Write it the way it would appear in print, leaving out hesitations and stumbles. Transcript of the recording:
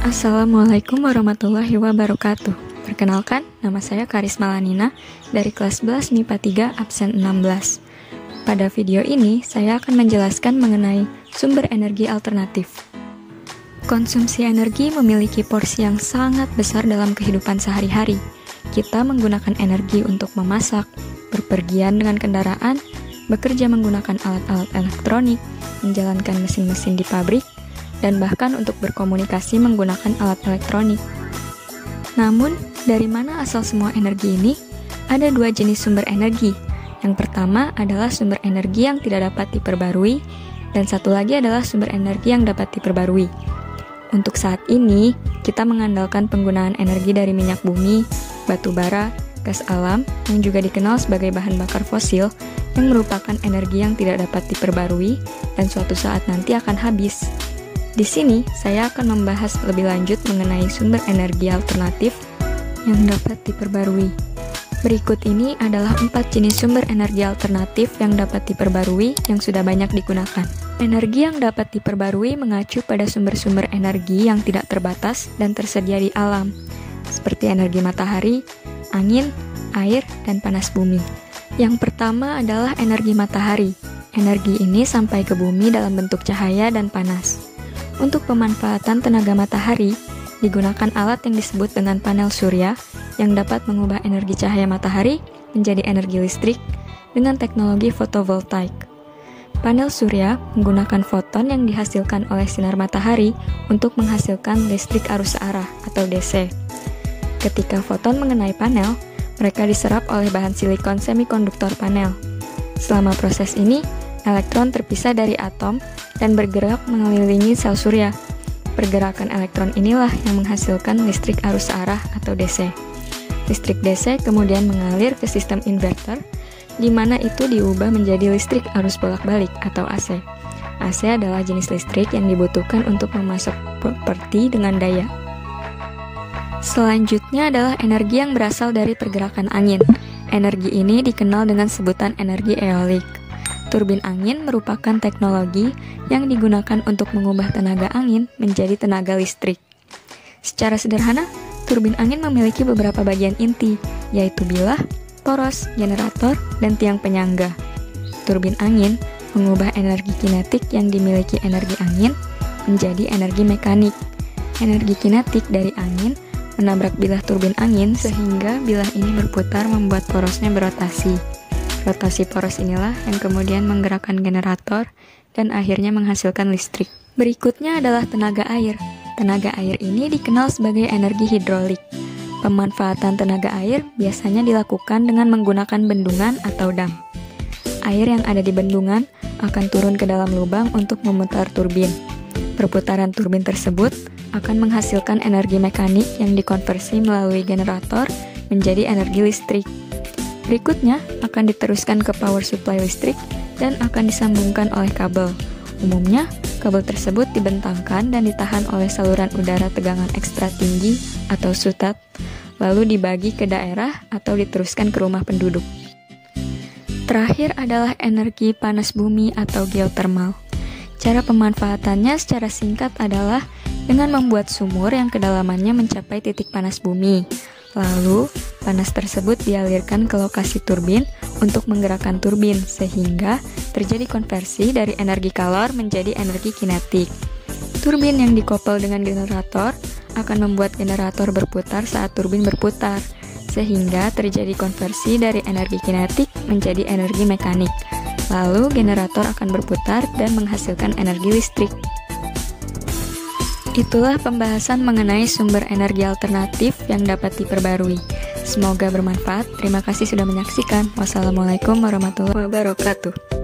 Assalamualaikum warahmatullahi wabarakatuh. Perkenalkan, nama saya Karisma Lanina dari kelas 11 MIPA 3 absen 16. Pada video ini, saya akan menjelaskan mengenai sumber energi alternatif. Konsumsi energi memiliki porsi yang sangat besar dalam kehidupan sehari-hari. Kita menggunakan energi untuk memasak, berpergian dengan kendaraan, bekerja menggunakan alat-alat elektronik, menjalankan mesin-mesin di pabrik, dan bahkan untuk berkomunikasi menggunakan alat elektronik. Namun, dari mana asal semua energi ini? Ada dua jenis sumber energi. Yang pertama adalah sumber energi yang tidak dapat diperbarui, dan satu lagi adalah sumber energi yang dapat diperbarui. Untuk saat ini, kita mengandalkan penggunaan energi dari minyak bumi, batu bara, gas alam, yang juga dikenal sebagai bahan bakar fosil, yang merupakan energi yang tidak dapat diperbarui, dan suatu saat nanti akan habis. Di sini, saya akan membahas lebih lanjut mengenai sumber energi alternatif yang dapat diperbarui. Berikut ini adalah 4 jenis sumber energi alternatif yang dapat diperbarui yang sudah banyak digunakan. Energi yang dapat diperbarui mengacu pada sumber-sumber energi yang tidak terbatas dan tersedia di alam, seperti energi matahari, angin, air, dan panas bumi. Yang pertama adalah energi matahari. Energi ini sampai ke bumi dalam bentuk cahaya dan panas. Untuk pemanfaatan tenaga matahari, digunakan alat yang disebut dengan panel surya yang dapat mengubah energi cahaya matahari menjadi energi listrik dengan teknologi fotovoltaik. Panel surya menggunakan foton yang dihasilkan oleh sinar matahari untuk menghasilkan listrik arus searah atau DC. Ketika foton mengenai panel, mereka diserap oleh bahan silikon semikonduktor panel. Selama proses ini, elektron terpisah dari atom dan bergerak mengelilingi sel surya. Pergerakan elektron inilah yang menghasilkan listrik arus searah atau DC. Listrik DC kemudian mengalir ke sistem inverter, di mana itu diubah menjadi listrik arus bolak-balik atau AC. AC adalah jenis listrik yang dibutuhkan untuk memasok properti dengan daya. Selanjutnya adalah energi yang berasal dari pergerakan angin. Energi ini dikenal dengan sebutan energi eolik. Turbin angin merupakan teknologi yang digunakan untuk mengubah tenaga angin menjadi tenaga listrik. Secara sederhana, turbin angin memiliki beberapa bagian inti, yaitu bilah, poros, generator, dan tiang penyangga. Turbin angin mengubah energi kinetik yang dimiliki energi angin menjadi energi mekanik. Energi kinetik dari angin menabrak bilah turbin angin sehingga bilah ini berputar membuat porosnya berotasi. Rotasi poros inilah yang kemudian menggerakkan generator dan akhirnya menghasilkan listrik. Berikutnya adalah tenaga air. Tenaga air ini dikenal sebagai energi hidrolik. Pemanfaatan tenaga air biasanya dilakukan dengan menggunakan bendungan atau dam. Air yang ada di bendungan akan turun ke dalam lubang untuk memutar turbin. Perputaran turbin tersebut akan menghasilkan energi mekanik yang dikonversi melalui generator menjadi energi listrik. Berikutnya akan diteruskan ke power supply listrik dan akan disambungkan oleh kabel. Umumnya, kabel tersebut dibentangkan dan ditahan oleh saluran udara tegangan ekstra tinggi atau SUTAT, lalu dibagi ke daerah atau diteruskan ke rumah penduduk. Terakhir adalah energi panas bumi atau geothermal. Cara pemanfaatannya secara singkat adalah dengan membuat sumur yang kedalamannya mencapai titik panas bumi. Lalu, panas tersebut dialirkan ke lokasi turbin untuk menggerakkan turbin, sehingga terjadi konversi dari energi kalor menjadi energi kinetik. Turbin yang dikoppel dengan generator akan membuat generator berputar saat turbin berputar, sehingga terjadi konversi dari energi kinetik menjadi energi mekanik. Lalu, generator akan berputar dan menghasilkan energi listrik. Itulah pembahasan mengenai sumber energi alternatif yang dapat diperbarui. Semoga bermanfaat. Terima kasih sudah menyaksikan. Wassalamualaikum warahmatullahi wabarakatuh.